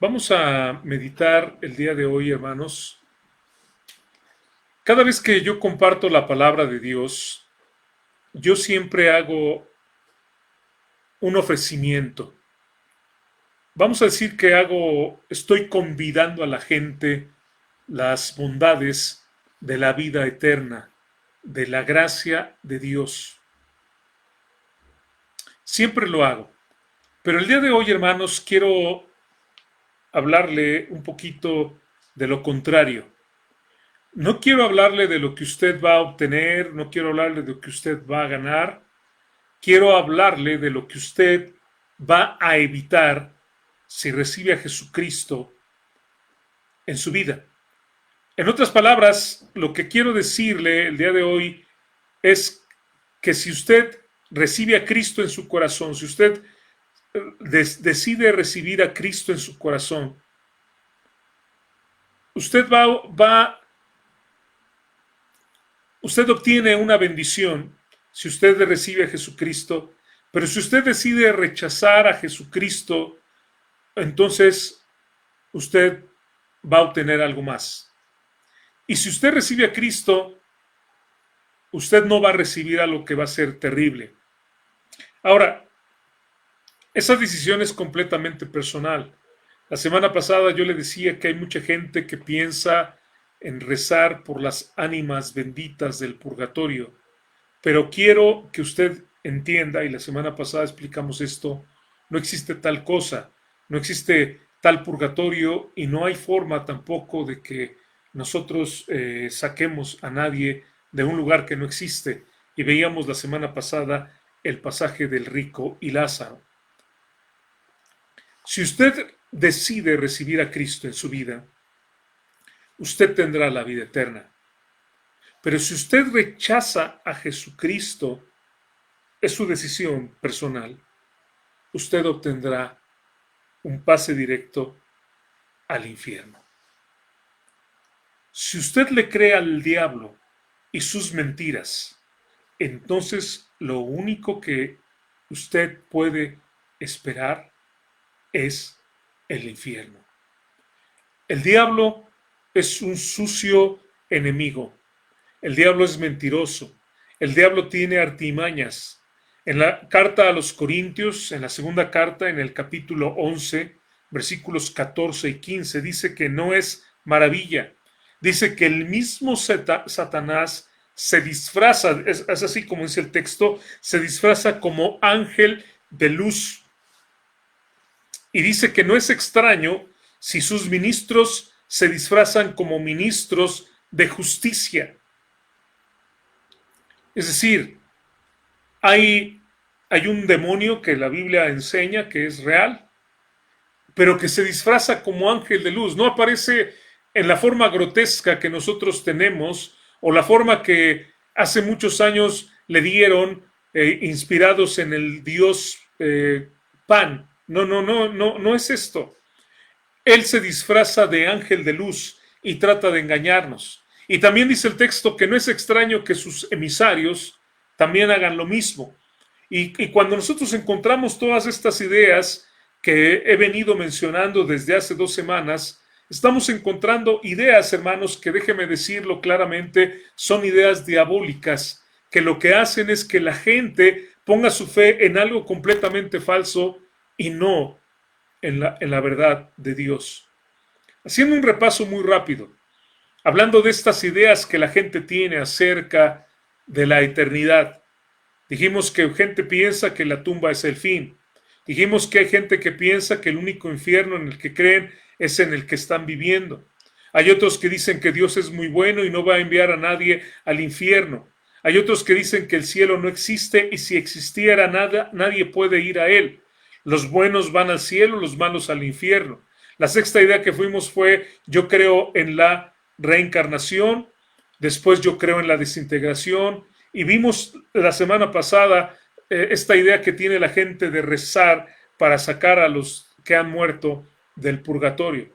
Vamos a meditar el día de hoy, hermanos. Cada vez que yo comparto la palabra de Dios, yo siempre hago un ofrecimiento. Vamos a decir que estoy convidando a la gente las bondades de la vida eterna, de la gracia de Dios. Siempre lo hago. Pero el día de hoy, hermanos, quiero hablarle un poquito de lo contrario. No quiero hablarle de lo que usted va a obtener, no quiero hablarle de lo que usted va a ganar, quiero hablarle de lo que usted va a evitar si recibe a Jesucristo en su vida. En otras palabras, lo que quiero decirle el día de hoy es que si usted recibe a Cristo en su corazón, si usted decide recibir a Cristo en su corazón, usted usted obtiene una bendición si usted recibe a Jesucristo, pero si usted decide rechazar a Jesucristo, entonces usted va a obtener algo más. Y si usted recibe a Cristo, usted no va a recibir algo que va a ser terrible. Ahora, esa decisión es completamente personal. La semana pasada yo le decía que hay mucha gente que piensa en rezar por las ánimas benditas del purgatorio, pero quiero que usted entienda, y la semana pasada explicamos esto, no existe tal cosa, no existe tal purgatorio y no hay forma tampoco de que nosotros saquemos a nadie de un lugar que no existe. Y veíamos la semana pasada el pasaje del rico y Lázaro. Si usted decide recibir a Cristo en su vida, usted tendrá la vida eterna. Pero si usted rechaza a Jesucristo, es su decisión personal, usted obtendrá un pase directo al infierno. Si usted le cree al diablo y sus mentiras, entonces lo único que usted puede esperar es el infierno. El diablo es un sucio enemigo. El diablo es mentiroso. El diablo tiene artimañas. En la carta a los Corintios, en la segunda carta, en el capítulo 11, versículos 14 y 15, dice que no es maravilla. Dice que el mismo Satanás se disfraza, es así como dice el texto, se disfraza como ángel de luz. Y dice que no es extraño si sus ministros se disfrazan como ministros de justicia. Es decir, hay un demonio que la Biblia enseña que es real, pero que se disfraza como ángel de luz. No aparece en la forma grotesca que nosotros tenemos o la forma que hace muchos años le dieron inspirados en el dios Pan. No es esto. Él se disfraza de ángel de luz y trata de engañarnos. Y también dice el texto que no es extraño que sus emisarios también hagan lo mismo. Y cuando nosotros encontramos todas estas ideas que he venido mencionando desde hace 2 semanas, estamos encontrando ideas, hermanos, que déjeme decirlo claramente, son ideas diabólicas, que lo que hacen es que la gente ponga su fe en algo completamente falso y no en la verdad de Dios. Haciendo un repaso muy rápido, hablando de estas ideas que la gente tiene acerca de la eternidad. Dijimos que gente piensa que la tumba es el fin. Dijimos que hay gente que piensa que el único infierno en el que creen es en el que están viviendo. Hay otros que dicen que Dios es muy bueno y no va a enviar a nadie al infierno. Hay otros que dicen que el cielo no existe y si existiera nada, nadie puede ir a él. Los buenos van al cielo, los malos al infierno. La sexta idea que fuimos fue: yo creo en la reencarnación, después yo creo en la desintegración, y vimos la semana pasada esta idea que tiene la gente de rezar para sacar a los que han muerto del purgatorio.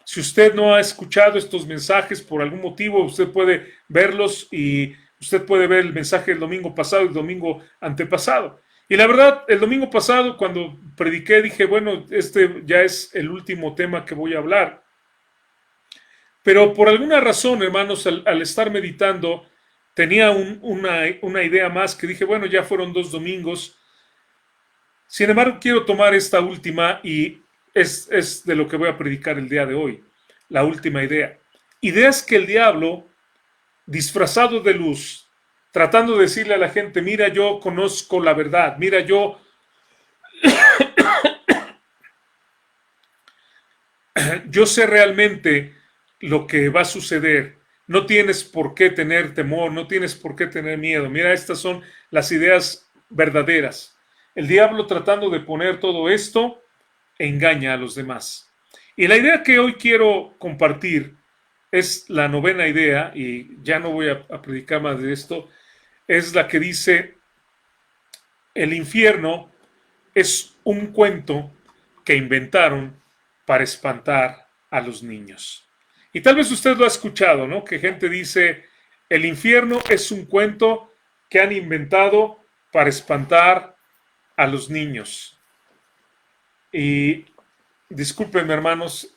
Si usted no ha escuchado estos mensajes por algún motivo, usted puede verlos y usted puede ver el mensaje del domingo pasado y el domingo antepasado. Y la verdad, el domingo pasado, cuando prediqué, dije, bueno, este ya es el último tema que voy a hablar. Pero por alguna razón, hermanos, al estar meditando, tenía una idea más que dije, bueno, ya fueron 2 domingos. Sin embargo, quiero tomar esta última y es de lo que voy a predicar el día de hoy. La última idea. Idea es que el diablo, disfrazado de luz, tratando de decirle a la gente, mira, yo conozco la verdad, mira, yo sé realmente lo que va a suceder. No tienes por qué tener temor, no tienes por qué tener miedo. Mira, estas son las ideas verdaderas. El diablo tratando de poner todo esto engaña a los demás. Y la idea que hoy quiero compartir es la novena idea, y ya no voy a predicar más de esto, es la que dice, el infierno es un cuento que inventaron para espantar a los niños. Y tal vez usted lo ha escuchado, ¿no? Que gente dice, el infierno es un cuento que han inventado para espantar a los niños. Y discúlpenme, hermanos,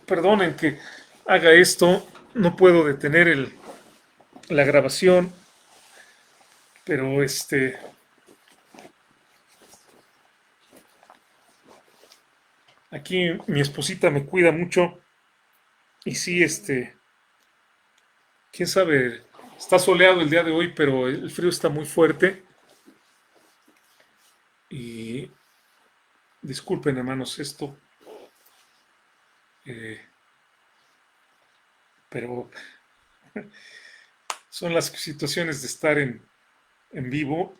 perdonen que haga esto, no puedo detener la grabación, pero aquí mi esposita me cuida mucho y sí, quién sabe, está soleado el día de hoy, pero el frío está muy fuerte y disculpen, hermanos, esto, eh, pero son las situaciones de estar en vivo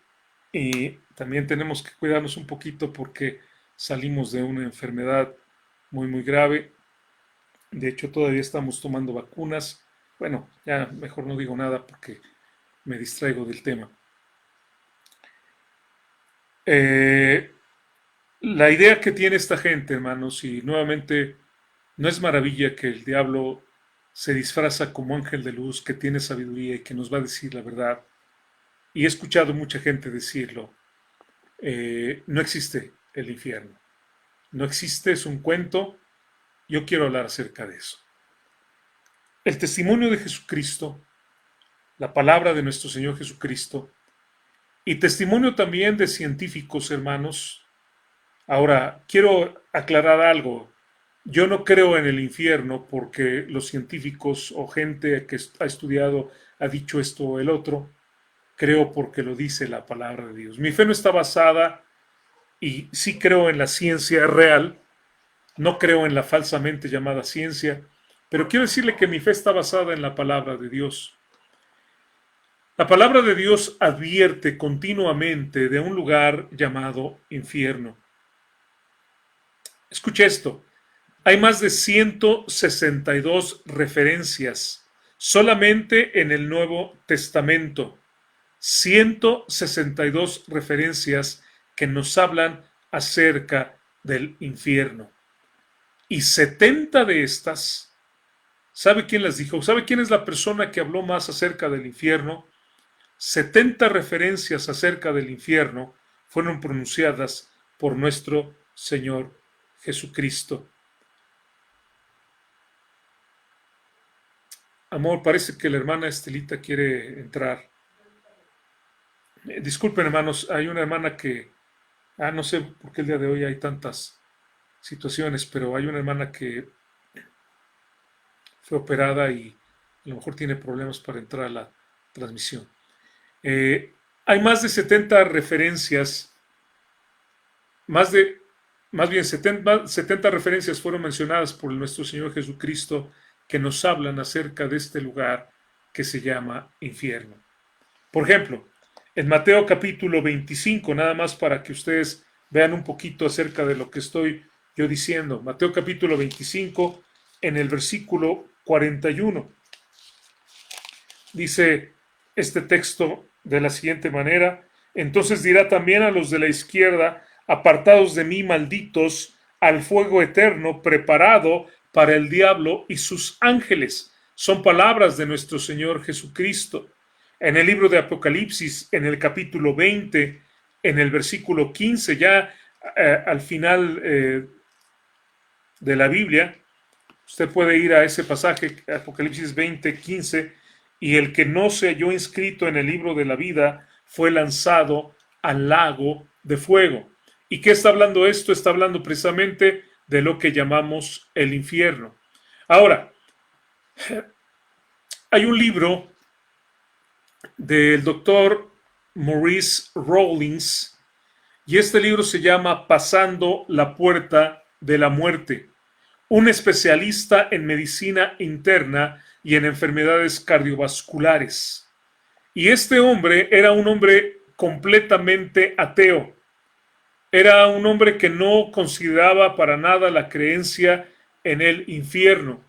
y también tenemos que cuidarnos un poquito porque salimos de una enfermedad muy, muy grave. De hecho, todavía estamos tomando vacunas. Bueno, ya mejor no digo nada porque me distraigo del tema. Eh, la idea que tiene esta gente, hermanos, y nuevamente no es maravilla que el diablo se disfraza como ángel de luz, que tiene sabiduría y que nos va a decir la verdad. Y he escuchado mucha gente decirlo. No existe el infierno. No existe, es un cuento. Yo quiero hablar acerca de eso. El testimonio de Jesucristo, la palabra de nuestro Señor Jesucristo, y testimonio también de científicos, hermanos. Ahora, quiero aclarar algo. Yo no creo en el infierno porque los científicos o gente que ha estudiado ha dicho esto o el otro. Creo porque lo dice la palabra de Dios. Mi fe no está basada, y sí creo en la ciencia real, no creo en la falsamente llamada ciencia, pero quiero decirle que mi fe está basada en la palabra de Dios. La palabra de Dios advierte continuamente de un lugar llamado infierno. Escuche esto. Hay más de 162 referencias solamente en el Nuevo Testamento. 162 referencias que nos hablan acerca del infierno. Y 70 de estas, ¿sabe quién las dijo? ¿Sabe quién es la persona que habló más acerca del infierno? 70 referencias acerca del infierno fueron pronunciadas por nuestro Señor Jesucristo. Amor, parece que la hermana Estelita quiere entrar. Disculpen, hermanos, hay una hermana que, no sé por qué el día de hoy hay tantas situaciones, pero hay una hermana que fue operada y a lo mejor tiene problemas para entrar a la transmisión. Hay más de 70 referencias, más bien 70 referencias fueron mencionadas por nuestro Señor Jesucristo que nos hablan acerca de este lugar que se llama infierno. Por ejemplo, en Mateo capítulo 25, nada más para que ustedes vean un poquito acerca de lo que estoy yo diciendo. Mateo capítulo 25, en el versículo 41. Dice este texto de la siguiente manera: entonces dirá también a los de la izquierda, apartados de mí, malditos, al fuego eterno preparado para el diablo y sus ángeles. Son palabras de nuestro Señor Jesucristo. En el libro de Apocalipsis, en el capítulo 20, en el versículo 15, ya al final de la Biblia, usted puede ir a ese pasaje, Apocalipsis 20, 15, y el que no se halló inscrito en el libro de la vida fue lanzado al lago de fuego. ¿Y qué está hablando esto? Está hablando precisamente de lo que llamamos el infierno. Ahora, hay un libro del doctor Maurice Rawlings, y este libro se llama Pasando la puerta de la muerte. Un especialista en medicina interna y en enfermedades cardiovasculares. Y este hombre era un hombre completamente ateo. Era un hombre que no consideraba para nada la creencia en el infierno.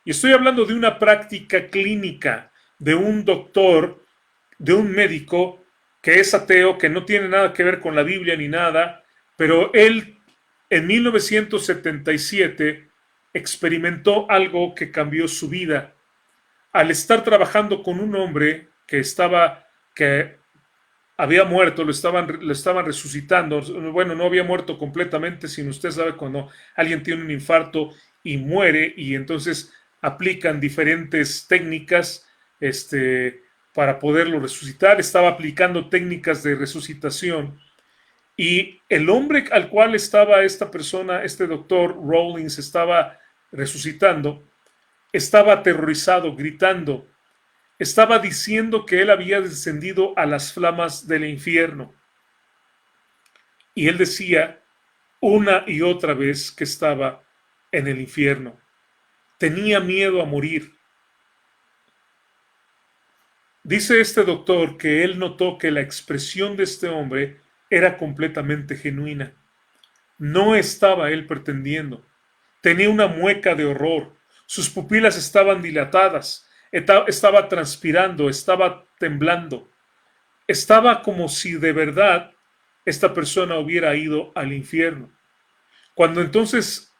Y estoy hablando de una práctica clínica, de un doctor, de un médico que es ateo, que no tiene nada que ver con la Biblia ni nada, pero él en 1977 experimentó algo que cambió su vida. Al estar trabajando con un hombre que había muerto, lo estaban resucitando. Bueno, no había muerto completamente, sino usted sabe cuando alguien tiene un infarto y muere, y entonces aplican diferentes técnicas para poderlo resucitar. Estaba aplicando técnicas de resucitación. Y el hombre al cual estaba esta persona, este doctor Rawlings, estaba resucitando, estaba aterrorizado, gritando, estaba diciendo que él había descendido a las flamas del infierno. Y él decía una y otra vez que estaba en el infierno. Tenía miedo a morir. Dice este doctor que él notó que la expresión de este hombre era completamente genuina. No estaba él pretendiendo. Tenía una mueca de horror. Sus pupilas estaban dilatadas. Estaba transpirando, estaba temblando. Estaba como si de verdad esta persona hubiera ido al infierno. Cuando entonces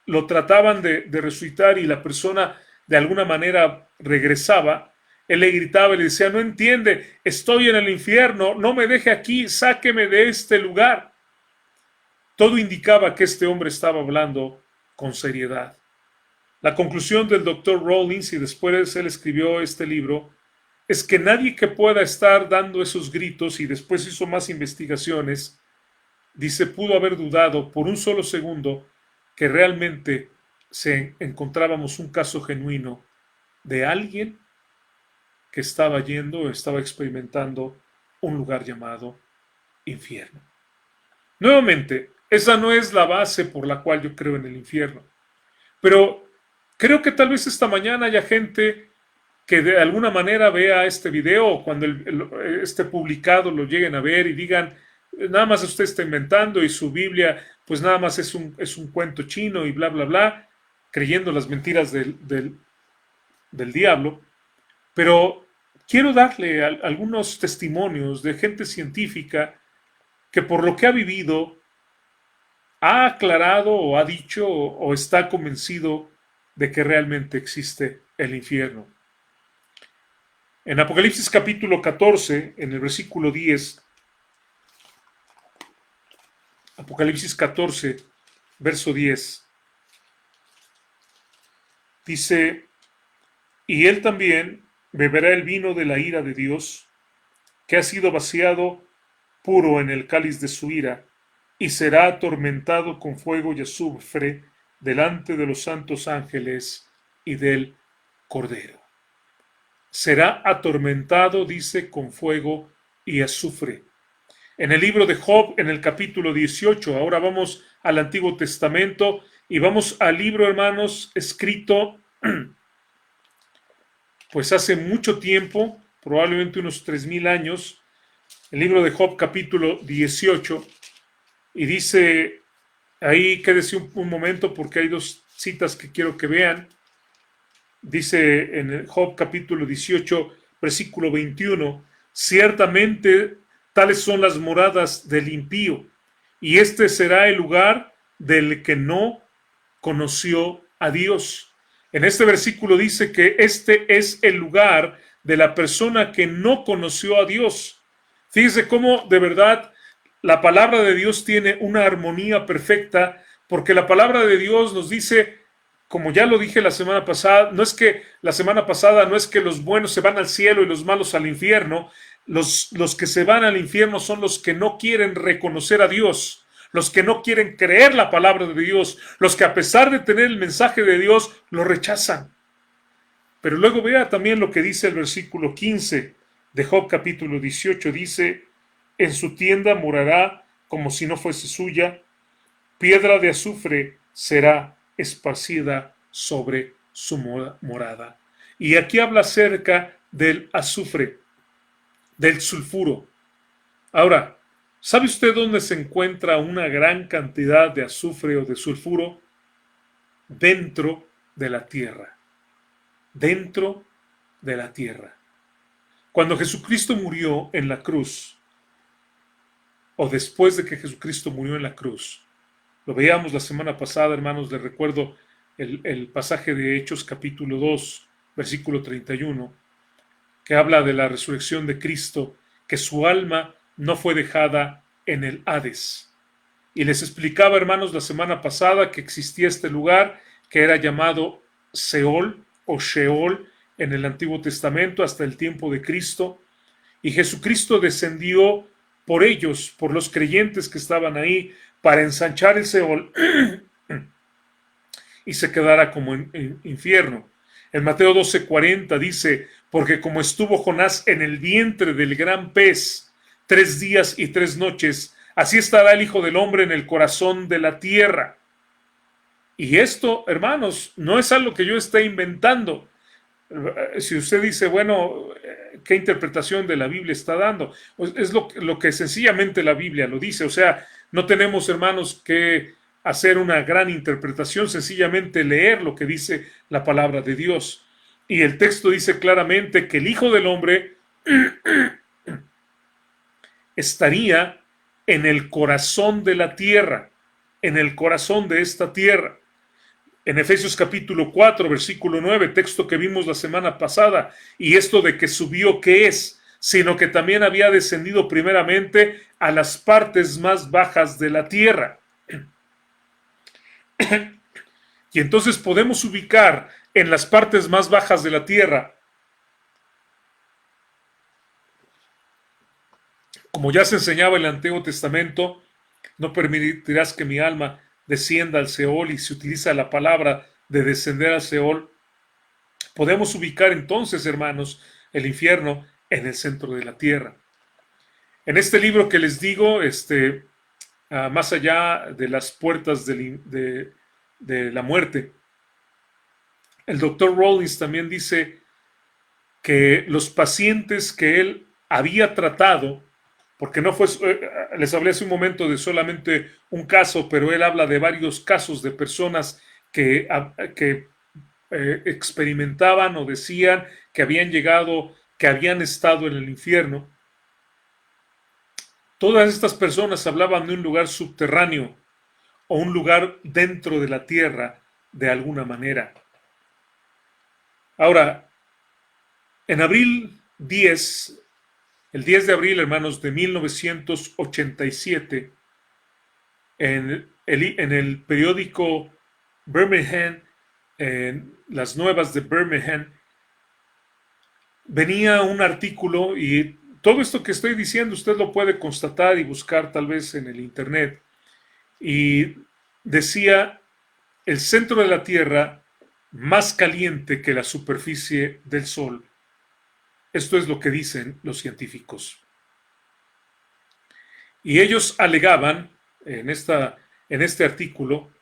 lo trataban de resucitar y la persona de alguna manera regresaba, él le gritaba y le decía: no entiende, estoy en el infierno, no me deje aquí, sáqueme de este lugar. Todo indicaba que este hombre estaba hablando con seriedad. La conclusión del doctor Rawlings, y después él escribió este libro, es que nadie que pueda estar dando esos gritos, y después hizo más investigaciones, dice, pudo haber dudado por un solo segundo que realmente encontrábamos un caso genuino de alguien que estaba estaba experimentando un lugar llamado infierno. Nuevamente, esa no es la base por la cual yo creo en el infierno, pero creo que tal vez esta mañana haya gente que de alguna manera vea este video, o cuando este publicado lo lleguen a ver y digan: nada más usted está inventando y su Biblia pues nada más es un cuento chino y bla bla bla, creyendo las mentiras del diablo. Pero quiero darle algunos testimonios de gente científica que por lo que ha vivido ha aclarado o ha dicho o está convencido de que realmente existe el infierno. En Apocalipsis capítulo 14, en el versículo 10, Apocalipsis 14, verso 10, dice: y él también beberá el vino de la ira de Dios, que ha sido vaciado puro en el cáliz de su ira, y será atormentado con fuego y azufre delante de los santos ángeles y del Cordero. Será atormentado, dice, con fuego y azufre. En el libro de Job, en el capítulo 18, ahora vamos al Antiguo Testamento y vamos al libro, hermanos, escrito pues hace mucho tiempo, probablemente unos 3000 años, el libro de Job capítulo 18, y dice, ahí quédese un momento porque hay dos citas que quiero que vean. Dice en el Job capítulo 18, versículo 21, ciertamente tales son las moradas del impío, y este será el lugar del que no conoció a Dios. En este versículo dice que este es el lugar de la persona que no conoció a Dios. Fíjese cómo de verdad la palabra de Dios tiene una armonía perfecta, porque la palabra de Dios nos dice, como ya lo dije la semana pasada, no es que los buenos se van al cielo y los malos al infierno. Los que se van al infierno son los que no quieren reconocer a Dios, los que no quieren creer la palabra de Dios, los que a pesar de tener el mensaje de Dios, lo rechazan. Pero luego vea también lo que dice el versículo 15 de Job capítulo 18, dice, en su tienda morará como si no fuese suya, piedra de azufre será esparcida sobre su morada. Y aquí habla acerca del azufre, del sulfuro. Ahora, ¿sabe usted dónde se encuentra una gran cantidad de azufre o de sulfuro? Dentro de la tierra. Dentro de la tierra. Cuando Jesucristo murió en la cruz, o después de que Jesucristo murió en la cruz, lo veíamos la semana pasada, hermanos, les recuerdo el pasaje de Hechos capítulo 2, versículo 31, que habla de la resurrección de Cristo, que su alma no fue dejada en el Hades. Y les explicaba, hermanos, la semana pasada que existía este lugar que era llamado Seol o Sheol en el Antiguo Testamento hasta el tiempo de Cristo. Y Jesucristo descendió por ellos, por los creyentes que estaban ahí, para ensanchar el Seol y se quedara como en infierno. En Mateo 12:40 dice, porque como estuvo Jonás en el vientre del gran pez 3 días y 3 noches, así estará el Hijo del Hombre en el corazón de la tierra. Y esto, hermanos, no es algo que yo esté inventando. Si usted dice, bueno, ¿qué interpretación de la Biblia está dando? Pues es lo que sencillamente la Biblia lo dice. O sea, no tenemos, hermanos, que hacer una gran interpretación, sencillamente leer lo que dice la palabra de Dios. Y el texto dice claramente que el Hijo del Hombre estaría en el corazón de la tierra, en el corazón de esta tierra. En Efesios capítulo 4, versículo 9, texto que vimos la semana pasada, y esto de que subió, ¿qué es? Sino que también había descendido primeramente a las partes más bajas de la tierra. Y entonces podemos ubicar en las partes más bajas de la tierra, como ya se enseñaba en el Antiguo Testamento, no permitirás que mi alma descienda al Seol, y se utiliza la palabra de descender al Seol. Podemos ubicar entonces, hermanos, el infierno en el centro de la tierra. En este libro que les digo, más allá de las puertas de la muerte, el doctor Rawlings también dice que los pacientes que él había tratado, porque no fue, les hablé hace un momento de solamente un caso, pero él habla de varios casos de personas que experimentaban o decían que habían llegado, que habían estado en el infierno. Todas estas personas hablaban de un lugar subterráneo o un lugar dentro de la tierra de alguna manera. Ahora, en abril 10, el 10 de abril, hermanos, de 1987, en el periódico Birmingham, en las nuevas de Birmingham, venía un artículo, y todo esto que estoy diciendo usted lo puede constatar y buscar tal vez en el internet, y decía, el centro de la Tierra más caliente que la superficie del Sol. Esto es lo que dicen los científicos. Y ellos alegaban en este artículo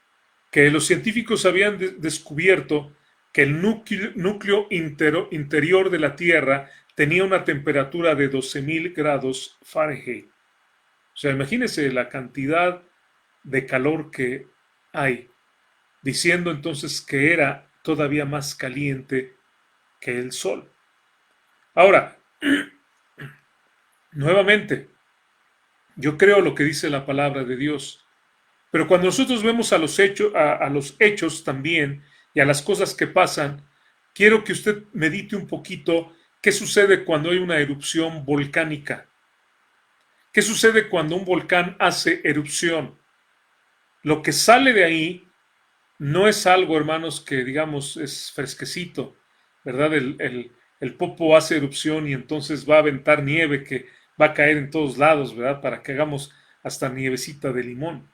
que los científicos habían descubierto que el núcleo interior de la Tierra tenía una temperatura de 12,000 grados Fahrenheit. O sea, imagínense la cantidad de calor que hay, diciendo entonces que era todavía más caliente que el Sol. Ahora, nuevamente, yo creo lo que dice la palabra de Dios, pero cuando nosotros vemos a los hechos también y a las cosas que pasan, quiero que usted medite un poquito ¿Qué sucede cuando hay una erupción volcánica? ¿Qué sucede cuando un volcán hace erupción? Lo que sale de ahí no es algo, hermanos, que digamos es fresquecito, ¿verdad? El popo hace erupción y entonces va a aventar nieve que va a caer en todos lados, ¿verdad? Para que hagamos hasta nievecita de limón.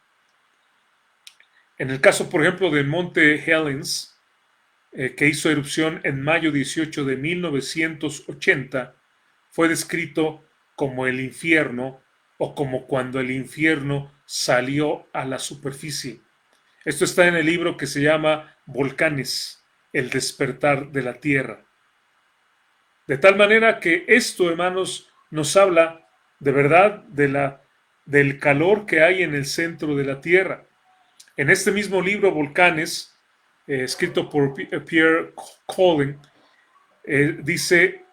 En el caso, por ejemplo, del monte Helens, que hizo erupción en mayo 18 de 1980, fue descrito como el infierno o como cuando el infierno salió a la superficie. Esto está en el libro que se llama Volcanes, el despertar de la Tierra. De tal manera que esto, hermanos, nos habla de verdad del calor que hay en el centro de la Tierra. En este mismo libro, Volcanes, escrito por Pierre Colin, dice,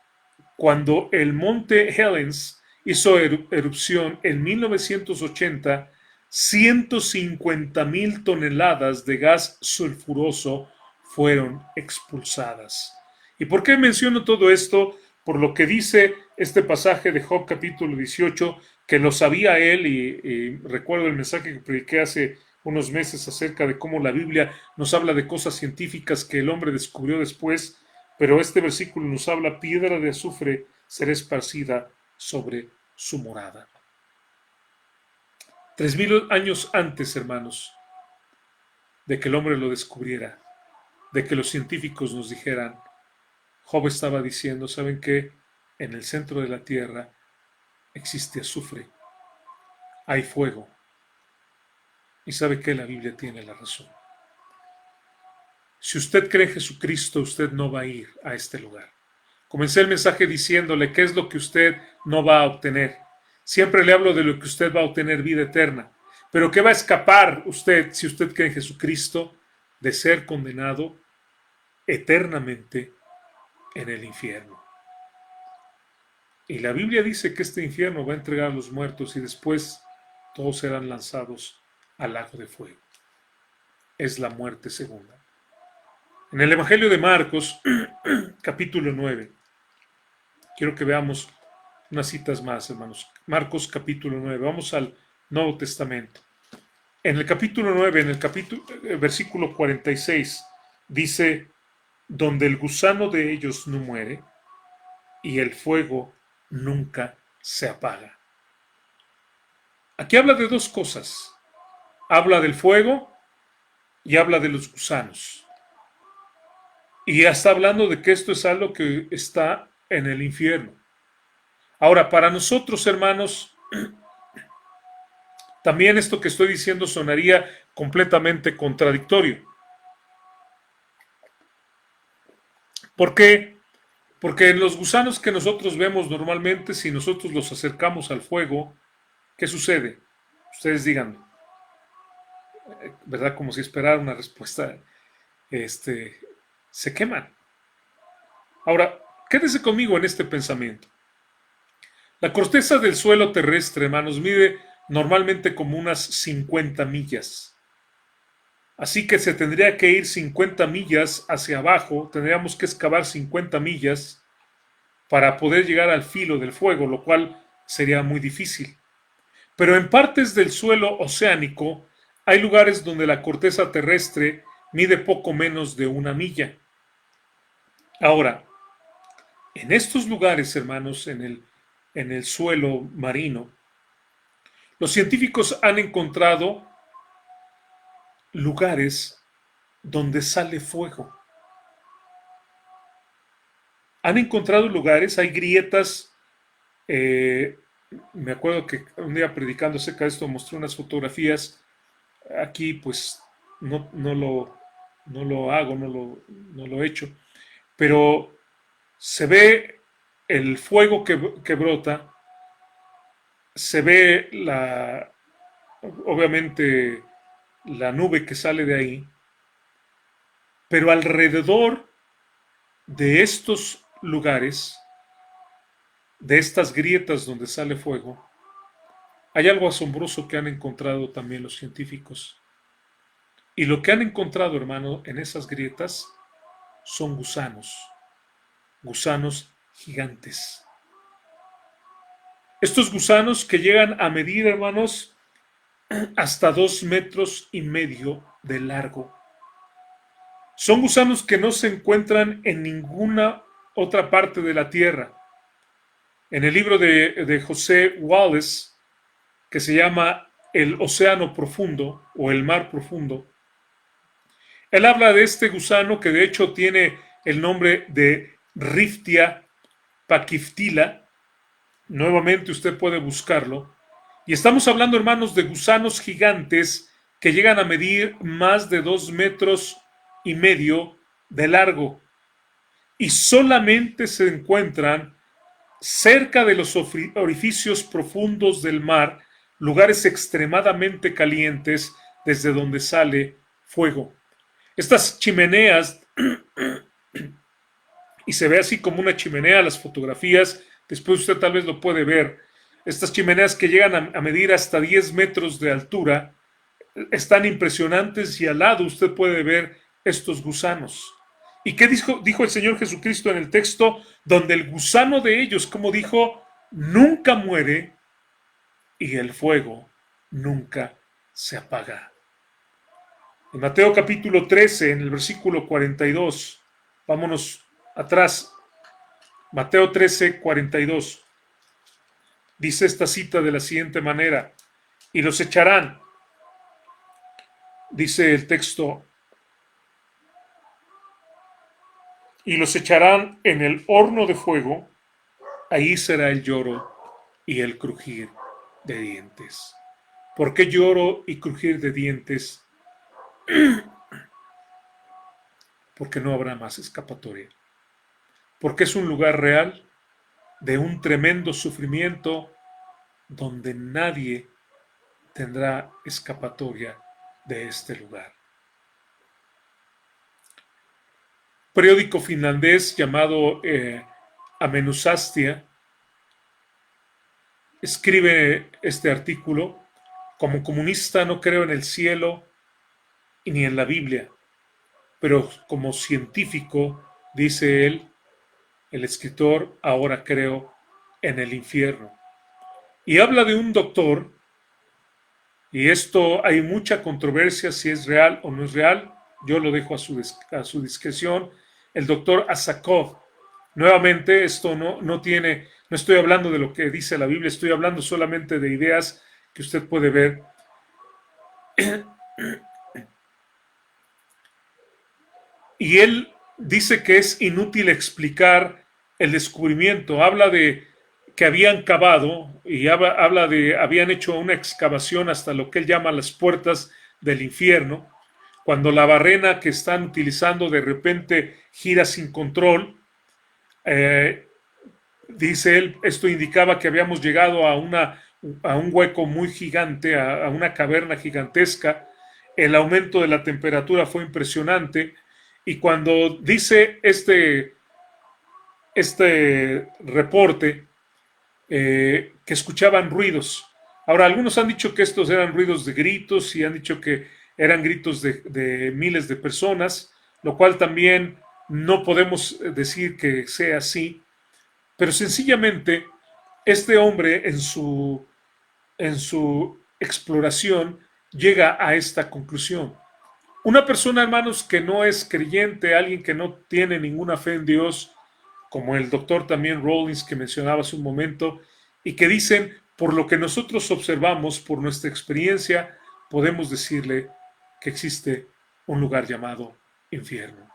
cuando el monte Helens hizo erupción en 1980, 150,000 toneladas de gas sulfuroso fueron expulsadas. ¿Y por qué menciono todo esto? Por lo que dice este pasaje de Job capítulo 18, que lo sabía él, y recuerdo el mensaje que prediqué hace unos meses acerca de cómo la Biblia nos habla de cosas científicas que el hombre descubrió después, pero este versículo nos habla: piedra de azufre será esparcida sobre su morada. 3,000 años antes, hermanos, de que el hombre lo descubriera, de que los científicos nos dijeran, Job estaba diciendo, ¿saben qué? En el centro de la tierra existe azufre, hay fuego. Y sabe que la Biblia tiene la razón. Si usted cree en Jesucristo, usted no va a ir a este lugar. Comencé el mensaje diciéndole qué es lo que usted no va a obtener. Siempre le hablo de lo que usted va a obtener: vida eterna. Pero ¿qué va a escapar usted, si usted cree en Jesucristo, de ser condenado eternamente en el infierno? Y la Biblia dice que este infierno va a entregar a los muertos y después todos serán lanzados al lago de fuego. Es la muerte segunda. En el Evangelio de Marcos, capítulo 9, quiero que veamos unas citas más, hermanos. Marcos capítulo 9, vamos al Nuevo Testamento. En el capítulo 9, en el versículo 46, dice, donde el gusano de ellos no muere y el fuego nunca se apaga. Aquí habla de dos cosas. Habla del fuego y habla de los gusanos. Y ya está hablando de que esto es algo que está en el infierno. Ahora, para nosotros, hermanos, también esto que estoy diciendo sonaría completamente contradictorio. ¿Por qué? Porque los gusanos que nosotros vemos normalmente, si nosotros los acercamos al fuego, ¿qué sucede? Ustedes díganme, ¿verdad? Como si esperara una respuesta, se queman. Ahora, quédese conmigo en este pensamiento. La corteza del suelo terrestre, hermanos, mide normalmente como unas 50 millas. Así que se tendría que ir 50 millas hacia abajo, tendríamos que excavar 50 millas para poder llegar al filo del fuego, lo cual sería muy difícil. Pero en partes del suelo oceánico hay lugares donde la corteza terrestre mide poco menos de 1 milla. Ahora, en estos lugares, hermanos, en el suelo marino, los científicos han encontrado lugares donde sale fuego. Han encontrado lugares, hay grietas. Me acuerdo que un día predicando acerca de esto mostré unas fotografías. Aquí pues no lo hago, no lo he hecho, pero se ve el fuego que brota, se ve obviamente la nube que sale de ahí, pero alrededor de estos lugares, de estas grietas donde sale fuego, hay algo asombroso que han encontrado también los científicos. Y lo que han encontrado, hermano, en esas grietas son gusanos gigantes. Estos gusanos que llegan a medir, hermanos, hasta 2,5 metros de largo. Son gusanos que no se encuentran en ninguna otra parte de la tierra. En el libro de José Wallace, que se llama El Océano Profundo o El Mar Profundo, él habla de este gusano que de hecho tiene el nombre de Riftia paquiftila. Nuevamente usted puede buscarlo. Y estamos hablando, hermanos, de gusanos gigantes que llegan a medir más de 2,5 metros de largo. Y solamente se encuentran cerca de los orificios profundos del mar, lugares extremadamente calientes desde donde sale fuego. Estas chimeneas, y se ve así como una chimenea, las fotografías, después usted tal vez lo puede ver, estas chimeneas que llegan a medir hasta 10 metros de altura, están impresionantes y al lado usted puede ver estos gusanos. ¿Y qué dijo el Señor Jesucristo en el texto? Donde el gusano de ellos, como dijo, nunca muere y el fuego nunca se apaga. En Mateo capítulo 13, en el versículo 42, vámonos atrás, Mateo 13, 42, dice esta cita de la siguiente manera: y los echarán, dice el texto, y los echarán en el horno de fuego, ahí será el lloro y el crujir de dientes. ¿Por qué lloro y crujir de dientes? Porque no habrá más escapatoria. Porque es un lugar real de un tremendo sufrimiento donde nadie tendrá escapatoria de este lugar. Periódico finlandés llamado Amenusastia escribe este artículo: como comunista no creo en el cielo y ni en la Biblia, pero como científico, dice él, el escritor, ahora creo en el infierno. Y habla de un doctor, y esto hay mucha controversia si es real o no es real, yo lo dejo a su discreción, el doctor Asakov. Nuevamente, esto no estoy hablando de lo que dice la Biblia, estoy hablando solamente de ideas que usted puede ver. Y él dice que es inútil explicar el descubrimiento. Habla de que habían cavado y habla de habían hecho una excavación hasta lo que él llama las puertas del infierno. Cuando la barrena que están utilizando de repente gira sin control, dice él, esto indicaba que habíamos llegado a un hueco muy gigante, a una caverna gigantesca. El aumento de la temperatura fue impresionante. Y cuando dice este reporte que escuchaban ruidos. Ahora, algunos han dicho que estos eran ruidos de gritos y han dicho que eran gritos de miles de personas, lo cual también no podemos decir que sea así, pero sencillamente este hombre en su exploración llega a esta conclusión. Una persona, hermanos, que no es creyente, alguien que no tiene ninguna fe en Dios, como el doctor también Rawlings que mencionaba hace un momento, y que dicen, por lo que nosotros observamos, por nuestra experiencia, podemos decirle que existe un lugar llamado infierno.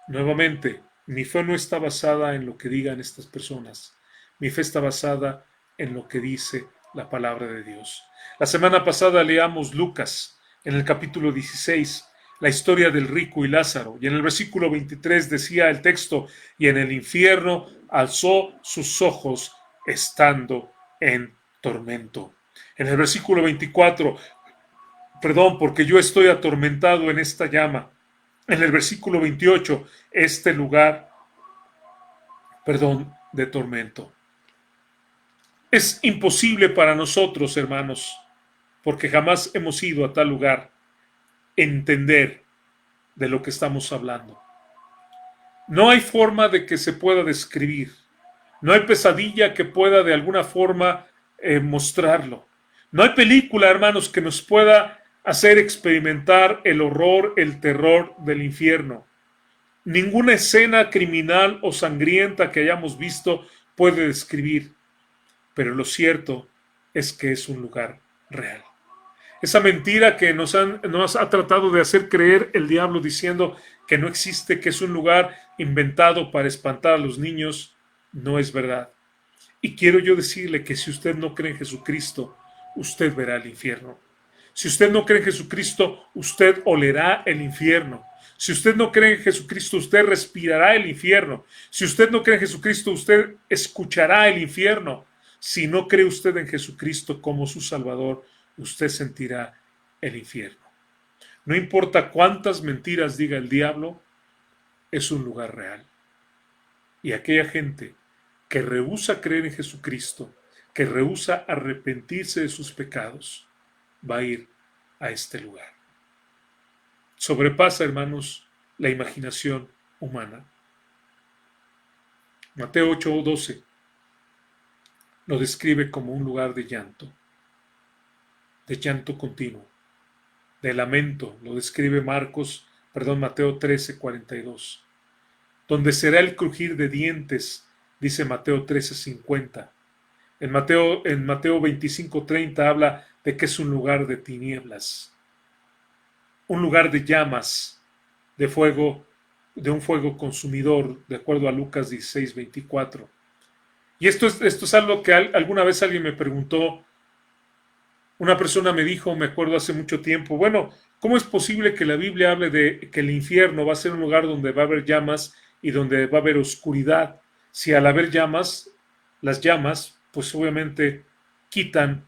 Nuevamente, mi fe no está basada en lo que digan estas personas. Mi fe está basada en lo que dice la palabra de Dios. La semana pasada leamos Lucas, en el capítulo 16, la historia del rico y Lázaro. Y en el versículo 23 decía el texto, y en el infierno alzó sus ojos estando en tormento. En el versículo 24, porque yo estoy atormentado en esta llama. En el versículo 28, este lugar, de tormento. Es imposible para nosotros, hermanos, porque jamás hemos ido a tal lugar, entender de lo que estamos hablando. No hay forma de que se pueda describir. No hay pesadilla que pueda de alguna forma mostrarlo. No hay película, hermanos, que nos pueda hacer experimentar el horror, el terror del infierno. Ninguna escena criminal o sangrienta que hayamos visto puede describir, pero lo cierto es que es un lugar real. Esa mentira que nos ha tratado de hacer creer el diablo diciendo que no existe, que es un lugar inventado para espantar a los niños, no es verdad. Y quiero yo decirle que si usted no cree en Jesucristo, usted verá el infierno. Si usted no cree en Jesucristo, usted olerá el infierno. Si usted no cree en Jesucristo, usted respirará el infierno. Si usted no cree en Jesucristo, usted escuchará el infierno. Si no cree usted en Jesucristo como su Salvador, usted sentirá el infierno. No importa cuántas mentiras diga el diablo, es un lugar real. Y aquella gente que rehúsa creer en Jesucristo, que rehúsa arrepentirse de sus pecados, va a ir a este lugar. Sobrepasa, hermanos, la imaginación humana. Mateo 8:12 lo describe como un lugar de llanto continuo, de lamento. Lo describe Mateo 13:42, donde será el crujir de dientes, dice Mateo 13:50. En Mateo 25:30 habla de que es un lugar de tinieblas, un lugar de llamas, de fuego, de un fuego consumidor, de acuerdo a Lucas 16:24. Y esto es algo que alguna vez alguien me preguntó, una persona me dijo, me acuerdo hace mucho tiempo, bueno, ¿cómo es posible que la Biblia hable de que el infierno va a ser un lugar donde va a haber llamas y donde va a haber oscuridad? Si al haber llamas, las llamas, pues obviamente quitan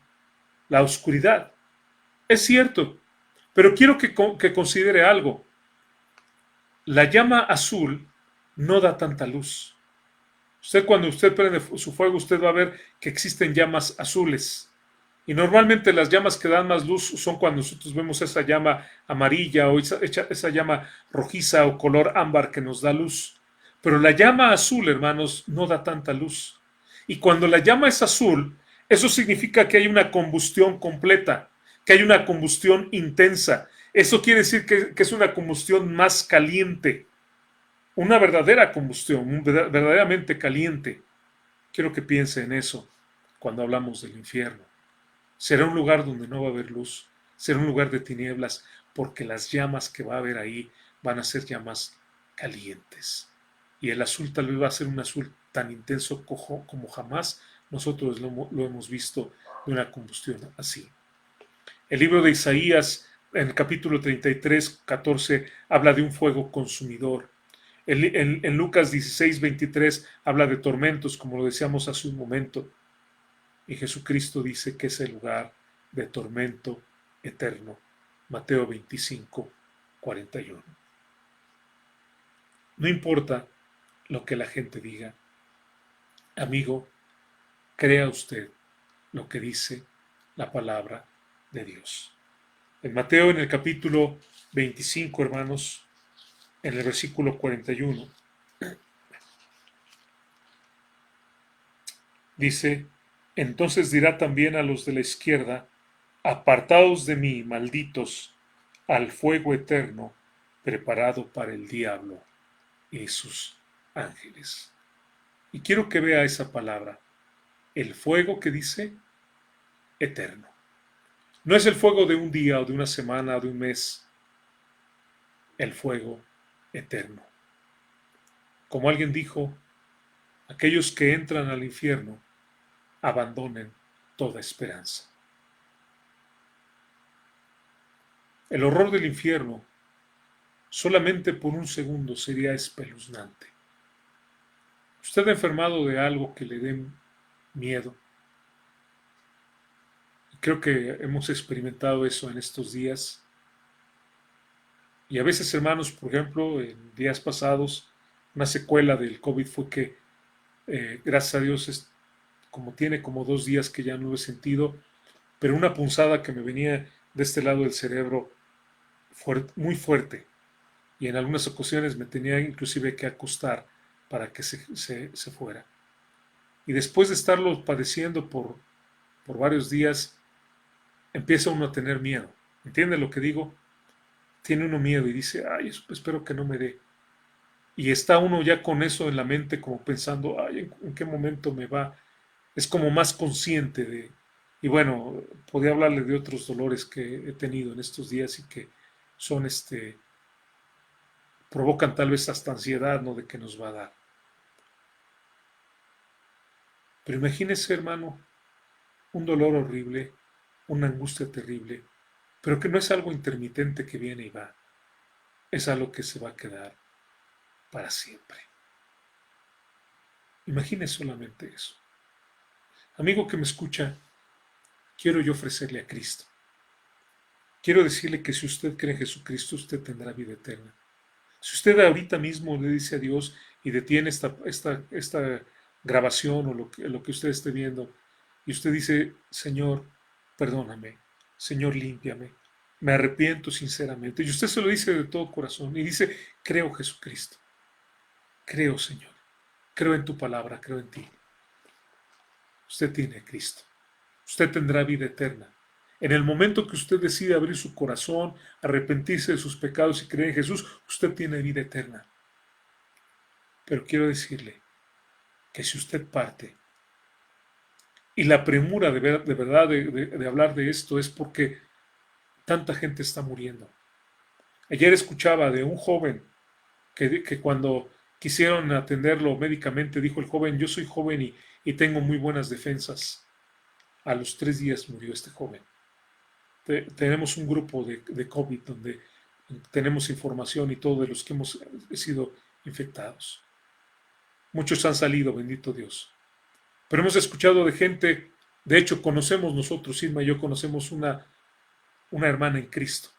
la oscuridad. Es cierto, pero quiero que considere algo. La llama azul no da tanta luz. Cuando usted prende su fuego, usted va a ver que existen llamas azules. Y normalmente las llamas que dan más luz son cuando nosotros vemos esa llama amarilla o esa llama rojiza o color ámbar que nos da luz. Pero la llama azul, hermanos, no da tanta luz. Y cuando la llama es azul, eso significa que hay una combustión completa, que hay una combustión intensa. Eso quiere decir que es una combustión más caliente, una verdadera combustión, verdaderamente caliente. Quiero que piense en eso cuando hablamos del infierno. Será un lugar donde no va a haber luz, será un lugar de tinieblas, porque las llamas que va a haber ahí van a ser llamas calientes. Y el azul tal vez va a ser un azul tan intenso como jamás nosotros lo hemos visto de una combustión así. El libro de Isaías, en el capítulo 33:14, habla de un fuego consumidor. En Lucas 16:23 habla de tormentos, como lo decíamos hace un momento. Y Jesucristo dice que es el lugar de tormento eterno. Mateo 25:41. No importa lo que la gente diga. Amigo, crea usted lo que dice la palabra de Dios. En Mateo, en el capítulo 25, hermanos, en el versículo 41, dice: entonces dirá también a los de la izquierda: apartaos de mí, malditos, al fuego eterno preparado para el diablo y sus ángeles. Y quiero que vea esa palabra, el fuego que dice eterno. No es el fuego de un día o de una semana o de un mes, el fuego eterno. Como alguien dijo, aquellos que entran al infierno abandonen toda esperanza. El horror del infierno solamente por un segundo sería espeluznante. ¿Usted ha enfermado de algo que le dé miedo? Creo que hemos experimentado eso en estos días. Y a veces, hermanos, por ejemplo, en días pasados, una secuela del COVID fue que, gracias a Dios, como tiene como 2 días que ya no lo he sentido, pero una punzada que me venía de este lado del cerebro muy fuerte. y en algunas ocasiones me tenía inclusive que acostar para que se fuera. Y después de estarlo padeciendo por varios días, empieza uno a tener miedo. ¿Entiende lo que digo? Tiene uno miedo y dice, ay, espero que no me dé. Y está uno ya con eso en la mente como pensando, ay, ¿en qué momento me va? Es como más consciente de... Y bueno, podía hablarle de otros dolores que he tenido en estos días y que son provocan tal vez hasta ansiedad, ¿no? De que nos va a dar. Pero imagínese, hermano, un dolor horrible, una angustia terrible, pero que no es algo intermitente que viene y va, es algo que se va a quedar para siempre. Imagine solamente eso. Amigo que me escucha, quiero yo ofrecerle a Cristo. Quiero decirle que si usted cree en Jesucristo, usted tendrá vida eterna. Si usted ahorita mismo le dice a Dios y detiene esta grabación o lo que usted esté viendo, y usted dice, Señor, perdóname, Señor, límpiame, me arrepiento sinceramente, y usted se lo dice de todo corazón, y dice, creo Jesucristo, creo Señor, creo en tu palabra, creo en ti. Usted tiene a Cristo, usted tendrá vida eterna. En el momento que usted decide abrir su corazón, arrepentirse de sus pecados y creer en Jesús, usted tiene vida eterna. Pero quiero decirle que si usted parte, y la premura de verdad de hablar de esto es porque tanta gente está muriendo. Ayer escuchaba de un joven que cuando quisieron atenderlo médicamente, dijo el joven, yo soy joven y tengo muy buenas defensas. A los 3 días murió este joven. Tenemos un grupo de COVID donde tenemos información y todo de los que hemos sido infectados. Muchos han salido, bendito Dios. Pero hemos escuchado de gente, de hecho conocemos nosotros, Irma y yo conocemos una hermana en Cristo,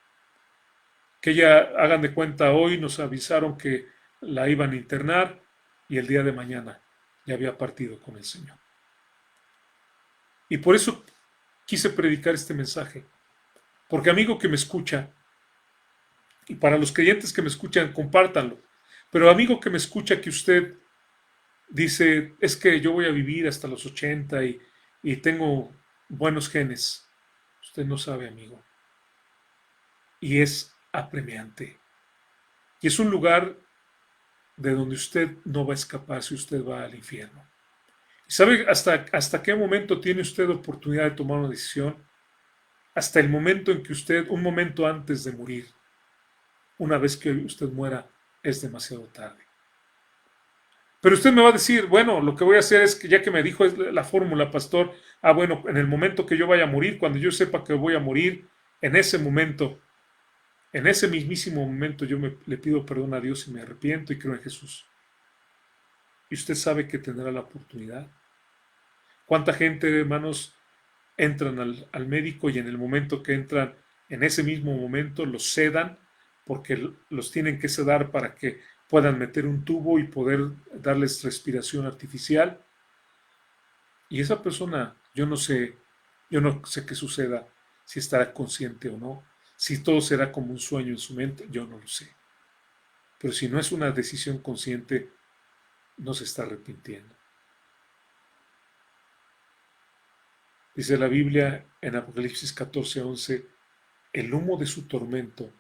que ella, hagan de cuenta, hoy nos avisaron que la iban a internar y el día de mañana ya había partido con el Señor. Y por eso quise predicar este mensaje, porque amigo que me escucha, y para los creyentes que me escuchan, compártanlo, pero amigo que me escucha que usted dice, es que yo voy a vivir hasta los 80 y tengo buenos genes. Usted no sabe, amigo. Y es apremiante. Y es un lugar de donde usted no va a escapar si usted va al infierno. ¿Y sabe hasta qué momento tiene usted oportunidad de tomar una decisión? Hasta el momento en que usted, un momento antes de morir, una vez que usted muera, es demasiado tarde. Pero usted me va a decir, bueno, lo que voy a hacer es que ya que me dijo la fórmula, pastor, bueno, en el momento que yo vaya a morir, cuando yo sepa que voy a morir, en ese momento, en ese mismísimo momento, le pido perdón a Dios y me arrepiento y creo en Jesús. Y usted sabe que tendrá la oportunidad. ¿Cuánta gente, hermanos, entran al médico y en el momento que entran, en ese mismo momento, los sedan porque los tienen que sedar para que puedan meter un tubo y poder darles respiración artificial? Y esa persona, yo no sé qué suceda, si estará consciente o no, si todo será como un sueño en su mente, yo no lo sé. Pero si no es una decisión consciente, no se está arrepintiendo. Dice la Biblia en Apocalipsis 14:11, el humo de su tormento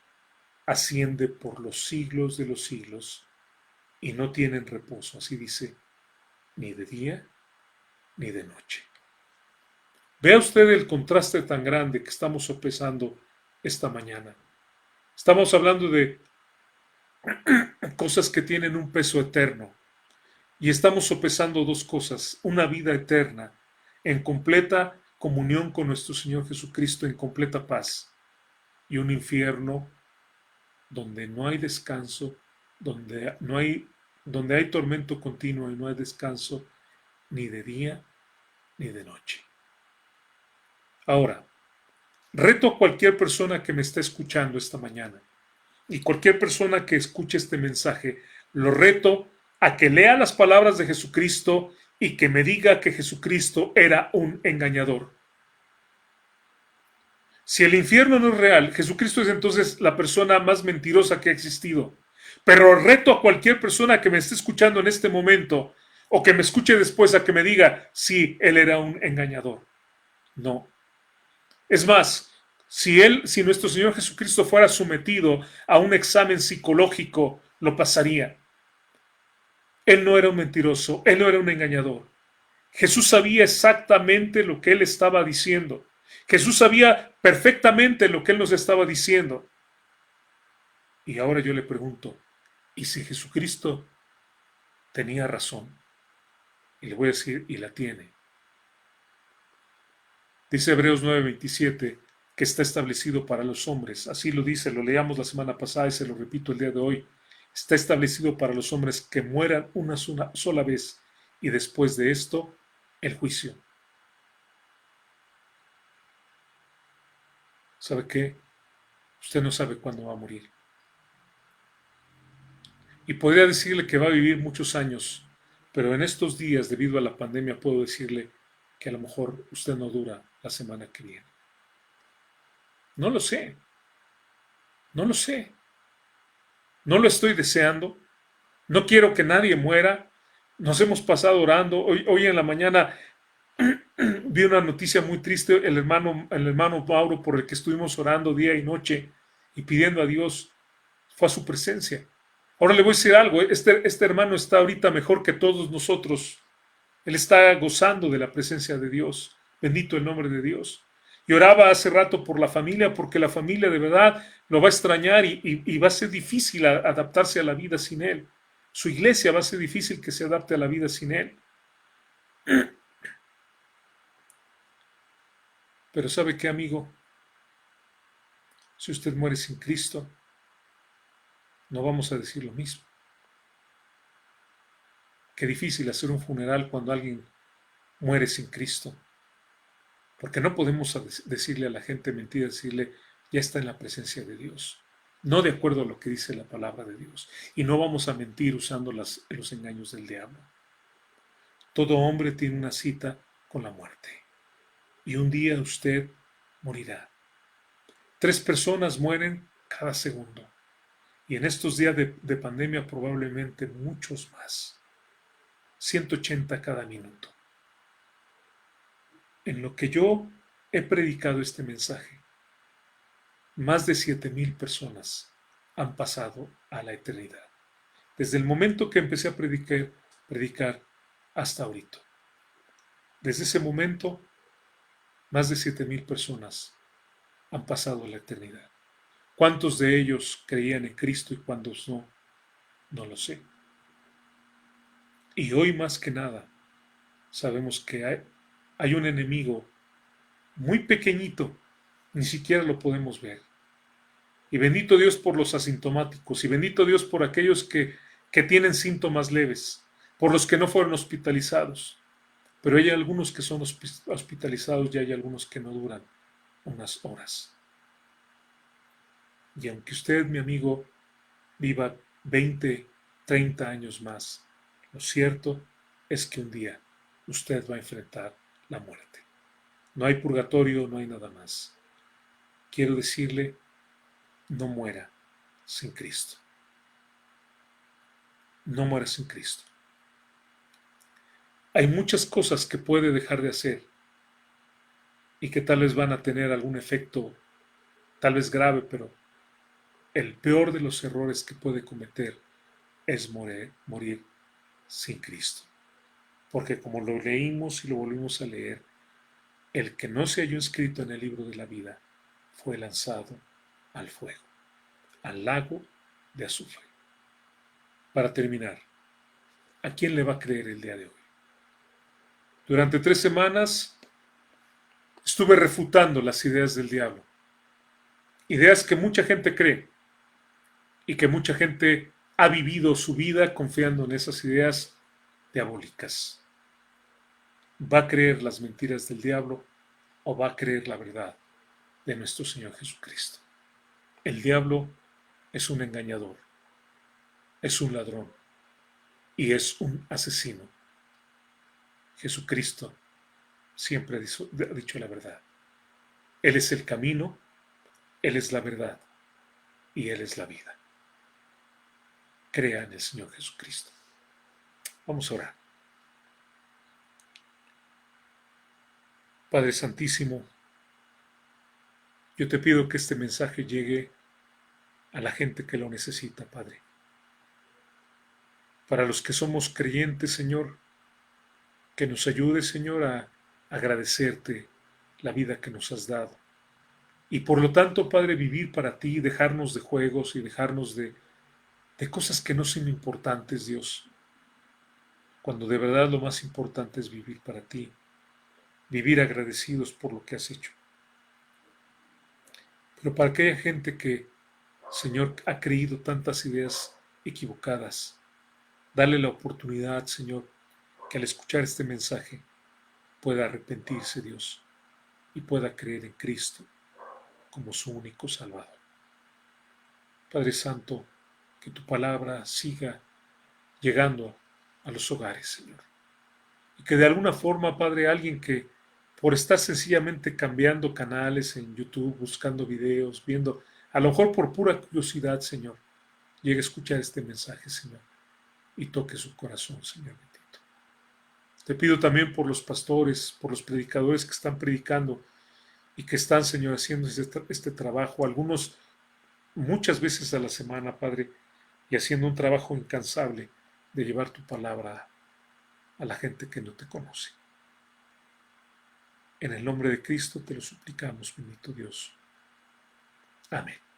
asciende por los siglos de los siglos y no tienen reposo, así dice, ni de día ni de noche. Vea usted el contraste tan grande que estamos sopesando esta mañana. Estamos hablando de cosas que tienen un peso eterno y estamos sopesando dos cosas, una vida eterna en completa comunión con nuestro Señor Jesucristo, en completa paz, y un infierno donde no hay descanso, donde hay tormento continuo y no hay descanso ni de día ni de noche. Ahora, reto a cualquier persona que me esté escuchando esta mañana y cualquier persona que escuche este mensaje, lo reto a que lea las palabras de Jesucristo y que me diga que Jesucristo era un engañador. Si el infierno no es real, Jesucristo es entonces la persona más mentirosa que ha existido. Pero reto a cualquier persona que me esté escuchando en este momento o que me escuche después a que me diga, sí, él era un engañador. No. Es más, si nuestro Señor Jesucristo fuera sometido a un examen psicológico, lo pasaría. Él no era un mentiroso, él no era un engañador. Jesús sabía exactamente lo que él estaba diciendo. Jesús sabía perfectamente lo que él nos estaba diciendo. Y ahora yo le pregunto, ¿y si Jesucristo tenía razón? Y le voy a decir, y la tiene. Dice Hebreos 9:27 que está establecido para los hombres. Así lo dice, lo leíamos la semana pasada y se lo repito el día de hoy. Está establecido para los hombres que mueran una sola vez y después de esto, el juicio. ¿Sabe qué? Usted no sabe cuándo va a morir. Y podría decirle que va a vivir muchos años, pero en estos días, debido a la pandemia, puedo decirle que a lo mejor usted no dura la semana que viene. No lo sé, no lo sé. No lo estoy deseando. No quiero que nadie muera. Nos hemos pasado orando. Hoy en la mañana vi una noticia muy triste, el hermano Mauro, por el que estuvimos orando día y noche y pidiendo a Dios, fue a su presencia. Ahora le voy a decir algo, este hermano está ahorita mejor que todos nosotros. Él está gozando de la presencia de Dios. Bendito el nombre de Dios. Y oraba hace rato por la familia, porque la familia de verdad lo va a extrañar y va a ser difícil adaptarse a la vida sin él. Su iglesia va a ser difícil que se adapte a la vida sin él. Pero ¿sabe qué, amigo? Si usted muere sin Cristo, no vamos a decir lo mismo. Qué difícil hacer un funeral cuando alguien muere sin Cristo. Porque no podemos decirle a la gente mentira, decirle, ya está en la presencia de Dios. No de acuerdo a lo que dice la palabra de Dios. Y no vamos a mentir usando los engaños del diablo. Todo hombre tiene una cita con la muerte. Y un día usted morirá. 3 personas mueren cada segundo. Y en estos días de pandemia probablemente muchos más. 180 cada minuto. En lo que yo he predicado este mensaje, más de 7,000 personas han pasado a la eternidad. Desde el momento que empecé a predicar hasta ahorita. Desde ese momento, más de 7,000 personas han pasado a la eternidad. ¿Cuántos de ellos creían en Cristo y cuántos no? No lo sé. Y hoy más que nada, sabemos que hay un enemigo muy pequeñito, ni siquiera lo podemos ver. Y bendito Dios por los asintomáticos, y bendito Dios por aquellos que tienen síntomas leves, por los que no fueron hospitalizados. Pero hay algunos que son hospitalizados y hay algunos que no duran unas horas. Y aunque usted, mi amigo, viva 20, 30 años más, lo cierto es que un día usted va a enfrentar la muerte. No hay purgatorio, no hay nada más. Quiero decirle, no muera sin Cristo. No muera sin Cristo. Hay muchas cosas que puede dejar de hacer y que tal vez van a tener algún efecto, tal vez grave, pero el peor de los errores que puede cometer es morir sin Cristo. Porque como lo leímos y lo volvimos a leer, el que no se halló inscrito en el libro de la vida fue lanzado al fuego, al lago de azufre. Para terminar, ¿a quién le va a creer el día de hoy? Durante 3 semanas estuve refutando las ideas del diablo. Ideas que mucha gente cree y que mucha gente ha vivido su vida confiando en esas ideas diabólicas. ¿Va a creer las mentiras del diablo o va a creer la verdad de nuestro Señor Jesucristo? El diablo es un engañador, es un ladrón y es un asesino. Jesucristo siempre ha dicho la verdad. Él es el camino, Él es la verdad y Él es la vida. crea en el Señor Jesucristo. Vamos a orar. Padre Santísimo, yo te pido que este mensaje llegue a la gente que lo necesita, Padre. Para los que somos creyentes, Señor, que nos ayude, Señor, a agradecerte la vida que nos has dado. Y por lo tanto, Padre, vivir para ti, dejarnos de juegos y dejarnos de cosas que no son importantes, Dios, cuando de verdad lo más importante es vivir para ti, vivir agradecidos por lo que has hecho. Pero para aquella gente que, Señor, ha creído tantas ideas equivocadas, dale la oportunidad, Señor, que al escuchar este mensaje pueda arrepentirse, Dios, y pueda creer en Cristo como su único Salvador. Padre Santo, que tu palabra siga llegando a los hogares, Señor. Y que de alguna forma, Padre, alguien que por estar sencillamente cambiando canales en YouTube, buscando videos, viendo, a lo mejor por pura curiosidad, Señor, llegue a escuchar este mensaje, Señor, y toque su corazón, Señor bendito. Te pido también por los pastores, por los predicadores que están predicando y que están, Señor, haciendo este trabajo, algunos muchas veces a la semana, Padre, y haciendo un trabajo incansable de llevar tu palabra a la gente que no te conoce. En el nombre de Cristo te lo suplicamos, bendito Dios. Amén.